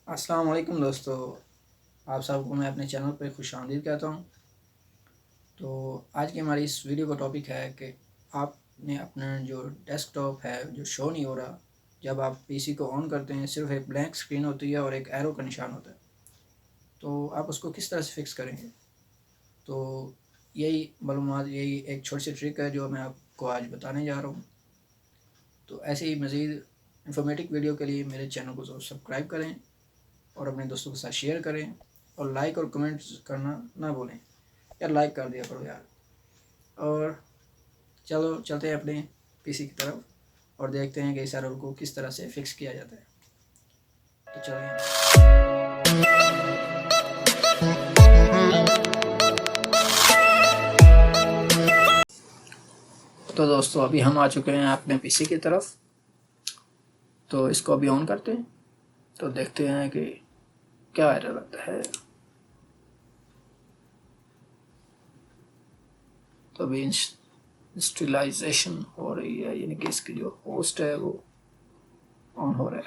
अस्सलाम-ओ-अलैकुम दोस्तों, आप सबको मैं अपने चैनल पे खुशामदीद कहता हूँ। तो आज की हमारी इस वीडियो का टॉपिक है कि आपने अपना जो डेस्कटॉप है जो शो नहीं हो रहा, जब आप पीसी को ऑन करते हैं सिर्फ एक ब्लैंक स्क्रीन होती है और एक एरो का निशान होता है, तो आप उसको किस तरह से फिक्स करेंगे। तो यही मालूमात, यही एक छोटी सी ट्रिक है जो मैं आपको आज बताने जा रहा हूँ। तो ऐसे ही मज़ीद इन्फॉर्मेटिव वीडियो के लिए मेरे चैनल को सब्सक्राइब करें और अपने दोस्तों के साथ शेयर करें और लाइक और कमेंट करना ना भूलें। यार लाइक कर दिया करो यार। और चलो चलते हैं अपने पीसी की तरफ और देखते हैं कि इस एरर को किस तरह से फिक्स किया जाता है। तो चलिए। तो दोस्तों अभी हम आ चुके हैं अपने पीसी की तरफ। तो इसको अभी ऑन करते हैं तो देखते हैं कि क्या एरर आता है। तो अभी इंस्टॉलाइजेशन हो रही है, यानी कि इसकी जो होस्ट है वो ऑन हो रहा है।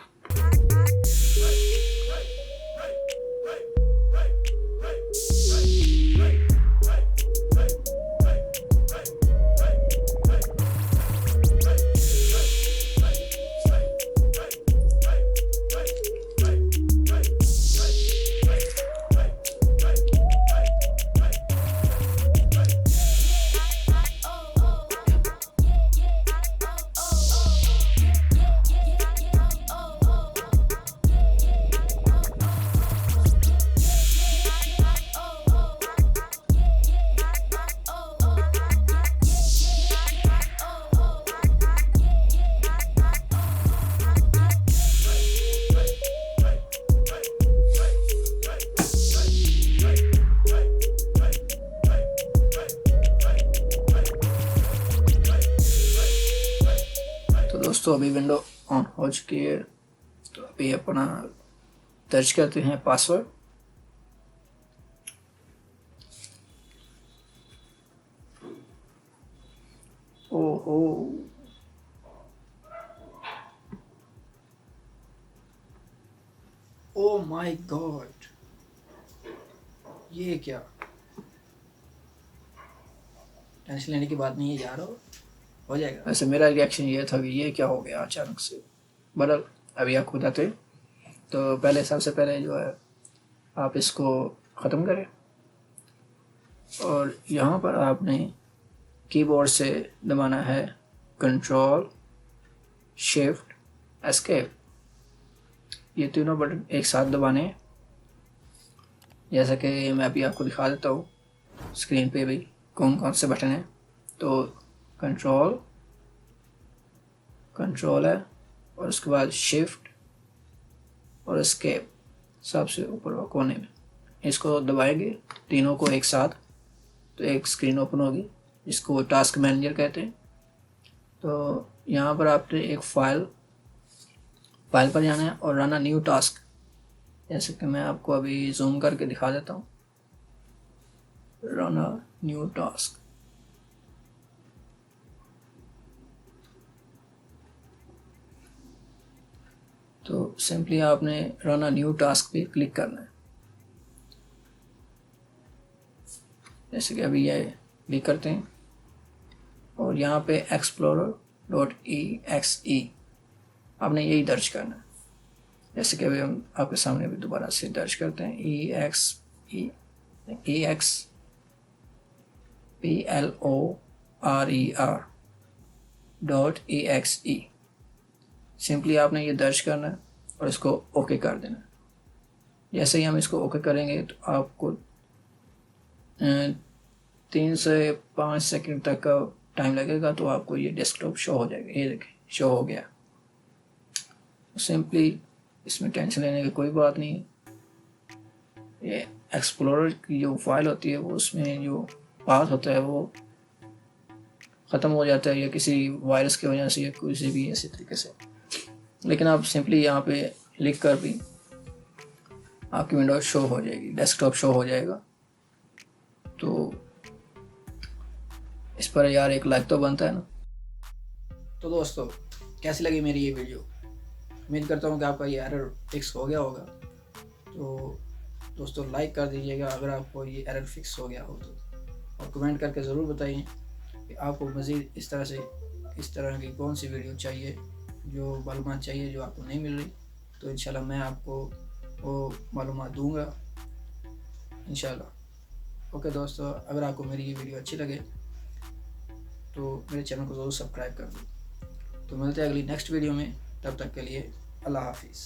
तो दोस्तों अभी विंडो ऑन हो चुकी है। तो अभी अपना दर्ज करते हैं पासवर्ड। ओहो, ओ माय गॉड, ये क्या। टेंशन लेने की बात नहीं है यार, हो जाएगा। वैसे मेरा रिएक्शन ये था कि ये क्या हो गया अचानक से। बदल अभी आप खुद आते। तो पहले सबसे पहले जो है आप इसको ख़त्म करें और यहाँ पर आपने कीबोर्ड से दबाना है कंट्रोल शिफ्ट एस्केप। ये तीनों बटन एक साथ दबाने हैं। जैसा कि मैं अभी आपको दिखा देता हूँ स्क्रीन पे भी कौन कौन से बटन हैं। तो कंट्रोल है और उसके बाद शिफ्ट और एस्केप सबसे ऊपर कोने में। इसको दबाएंगे तीनों को एक साथ तो एक स्क्रीन ओपन होगी जिसको टास्क मैनेजर कहते हैं। तो यहाँ पर आपने एक फाइल पर जाना है और रन अ न्यू टास्क। जैसे कि मैं आपको अभी जूम करके दिखा देता हूँ। Run a new task. तो सिंपली आपने रन अ न्यू टास्क पे क्लिक करना है। जैसे कि अभी ये क्लिक करते हैं और यहाँ पे explorer.exe आपने यही दर्ज करना है। जैसे कि अभी हम आपके सामने भी दोबारा से दर्ज करते हैं explorer.exe। सिंपली आपने ये दर्ज करना है और इसको ओके कर देना है। जैसे ही हम इसको ओके करेंगे तो आपको 3 से 5 सेकंड तक का टाइम लगेगा तो आपको ये डेस्कटॉप शो हो जाएगा। ये देखिए शो हो गया। सिंपली इसमें टेंशन लेने की कोई बात नहीं है। ये एक्सप्लोरर की जो फाइल होती है वो उसमें जो पाथ होता है वो ख़त्म हो जाता है या किसी वायरस की वजह से या किसी भी ऐसे तरीके से। लेकिन आप सिंपली यहाँ पे लिख कर भी आपकी विंडो शो हो जाएगी, डेस्कटॉप शो हो जाएगा। तो इस पर यार एक लाइक तो बनता है ना। तो दोस्तों कैसी लगी मेरी ये वीडियो। उम्मीद करता हूँ कि आपका ये एरर फिक्स हो गया होगा। तो दोस्तों लाइक कर दीजिएगा अगर आपको ये एरर फिक्स हो गया हो तो, और कमेंट करके ज़रूर बताइए कि आपको मज़ीद इस तरह की कौन सी वीडियो चाहिए, जो मालूमात चाहिए जो आपको नहीं मिल रही। तो इंशाल्लाह मैं आपको वो मालूमात दूँगा इंशाल्लाह। ओके दोस्तों, अगर आपको मेरी ये वीडियो अच्छी लगे तो मेरे चैनल को ज़रूर सब्सक्राइब कर दो। तो मिलते हैं अगली नेक्स्ट वीडियो में, तब तक के लिए अल्लाह हाफिज़।